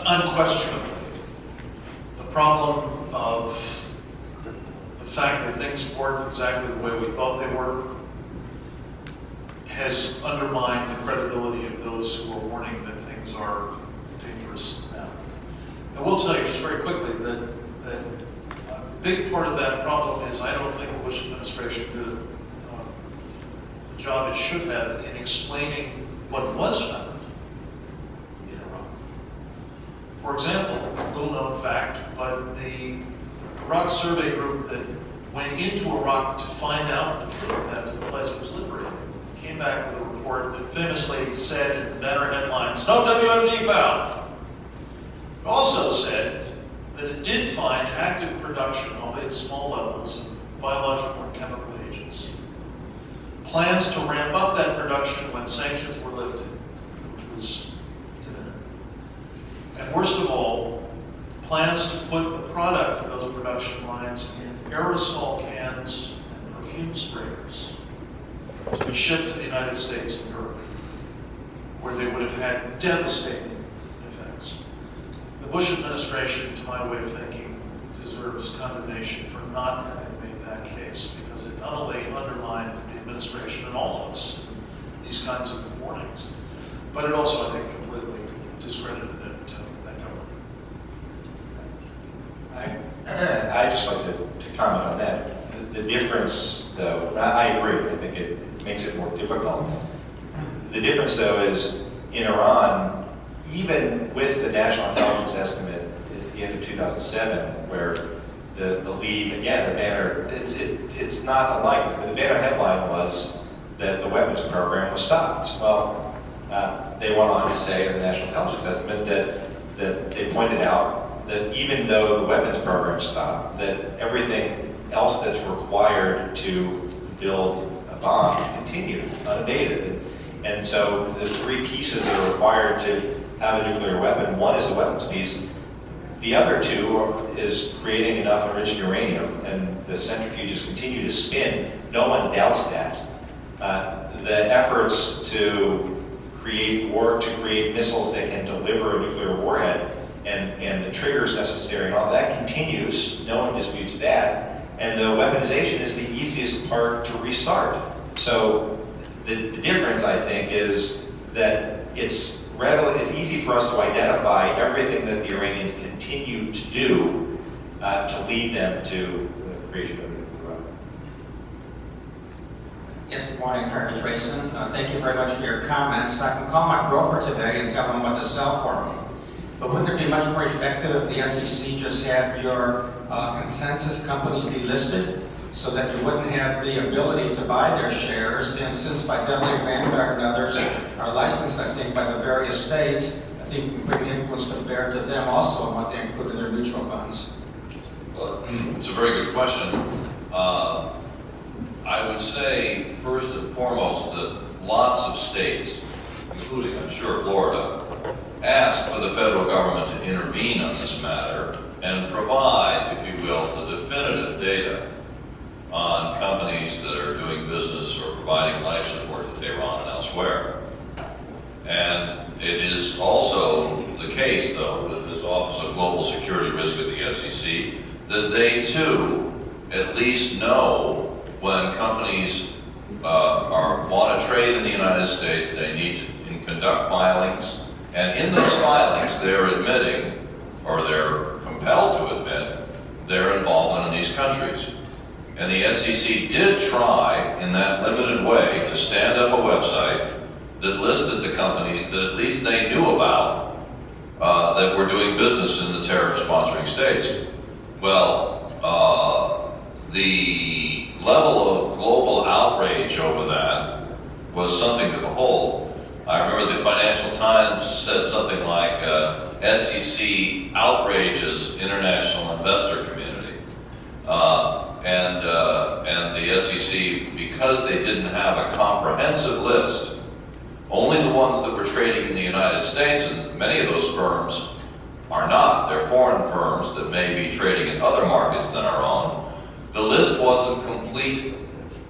unquestionably, the problem of the fact that things weren't exactly the way we thought they were has undermined the credibility of those who are warning that things are dangerous now. I will tell you just very quickly that a big part of that problem is I don't think the Bush administration did the job it should have in explaining what was found in Iraq. For example, little known fact, but the Iraq Survey Group that went into Iraq to find out the truth after the place was liberated came back with a report that famously said in the banner headlines, "No WMD found." It also said that it did find active production, albeit small levels, of biological and chemical agents. Plans to ramp up that production when sanctions were lifted, which was imminent. And worst of all, plans to put the product of those production lines in aerosol cans and perfume sprayers to be shipped to the United States and Europe, where they would have had devastating effects. The Bush administration, to my way of thinking, deserves condemnation for not having made that case, because it not only undermined the administration and all of us in these kinds of warnings, but it also, I think, completely discredited that government. I'd just like to comment on that. The difference, though, I agree, I think it makes it more difficult. The difference, though, is in Iran, even with the National Intelligence Estimate at the end of 2007, where the lead, again, the banner, it's not unlike, the banner headline was that the weapons program was stopped. Well, they went on to say in the National Intelligence Estimate that they pointed out that even though the weapons program stopped, that everything else that's required to build a bomb continued unabated. And so the three pieces that are required to have a nuclear weapon, one is the weapons piece, the other two is creating enough enriched uranium, and the centrifuges continue to spin. No one doubts that. The efforts to create missiles that can deliver a nuclear warhead and the triggers necessary and all that continues. No one disputes that. And the weaponization is the easiest part to restart. So the difference, I think, is that it's easy for us to identify everything that the Iranians continue to do to lead them to the creation of a nuclear weapon. Yes, good morning, Harvey Trayson. Thank you very much for your comments. I can call my broker today and tell him what to sell for me. But wouldn't it be much more effective if the SEC just had your consensus companies delisted so that you wouldn't have the ability to buy their shares? And since Fidelity, Vanguard, and others are licensed, I think, by the various states, I think you can bring influence to bear to them also on what they include in their mutual funds. Well, it's a very good question. I would say, first and foremost, that lots of states, including, I'm sure, Florida, asked for the federal government to intervene on this matter and provide, if you will, the definitive data on companies that are doing business or providing life support to Tehran and elsewhere. And it is also the case, though, with this Office of Global Security Risk at the SEC, that they, too, at least know when companies want to trade in the United States, they need to conduct filings. And in those filings, they're admitting, or they're compelled to admit, their involvement in these countries. And the SEC did try, in that limited way, to stand up a website that listed the companies that at least they knew about that were doing business in the terror-sponsoring states. Well, the level of global outrage over that was something to behold. I remember the Financial Times said something like, SEC outrages international investor community. And the SEC, because they didn't have a comprehensive list, only the ones that were trading in the United States, and many of those firms are not. They're foreign firms that may be trading in other markets than our own. The list wasn't complete,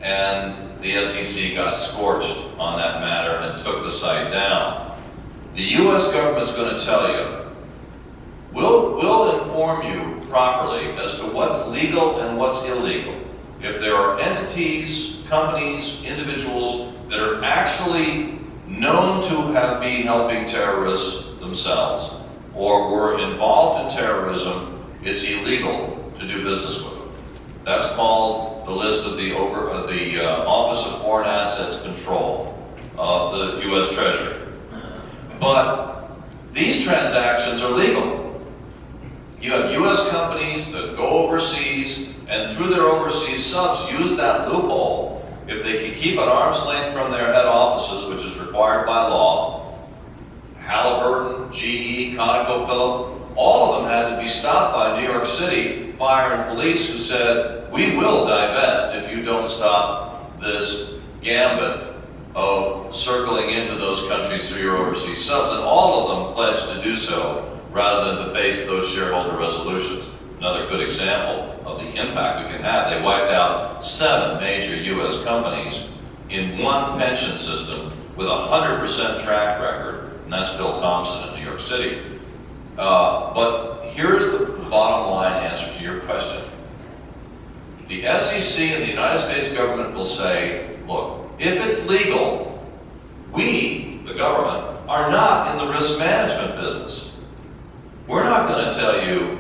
and the SEC got scorched on that matter and took the site down. The U.S. government's going to tell you inform you properly as to what's legal and what's illegal. If there are entities, companies, individuals that are actually known to have been helping terrorists themselves or were involved in terrorism, it's illegal to do business with them. That's called the list of the Office of Foreign Assets Control of the U.S. Treasury. But these transactions are legal. You have U.S. companies that go overseas and through their overseas subs use that loophole. If they can keep an arm's length from their head offices, which is required by law, Halliburton, GE, ConocoPhillips, all of them had to be stopped by New York City Fire and Police, who said, we will divest if you don't stop this gambit of circling into those countries through your overseas subs. And all of them pledged to do so rather than to face those shareholder resolutions. Another good example of the impact we can have. They wiped out 7 major U.S. companies in one pension system with a 100% track record, and that's Bill Thompson in New York City. But here's the bottom line answer to your question. The SEC and the United States government will say, look, if it's legal, we, the government, are not in the risk management business. We're not going to tell you,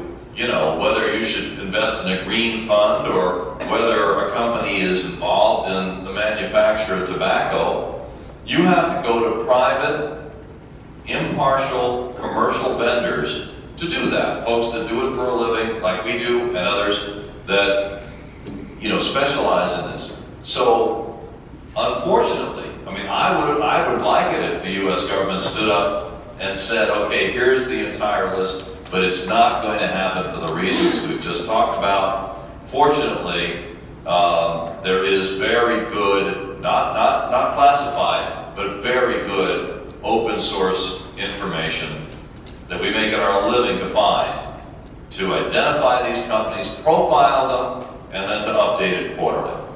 whether you should invest in a green fund or whether a company is involved in the manufacture of tobacco. You have to go to private, impartial, commercial vendors to do that. Folks that do it for a living, like we do, and others that, specialize in this. So, unfortunately, I would like it if the U.S. government stood up and said, okay, here's the entire list, but it's not going to happen for the reasons we've just talked about. Fortunately, there is very good, not classified, but very good open source information that we make it our living to find, to identify these companies, profile them, and then to update it quarterly.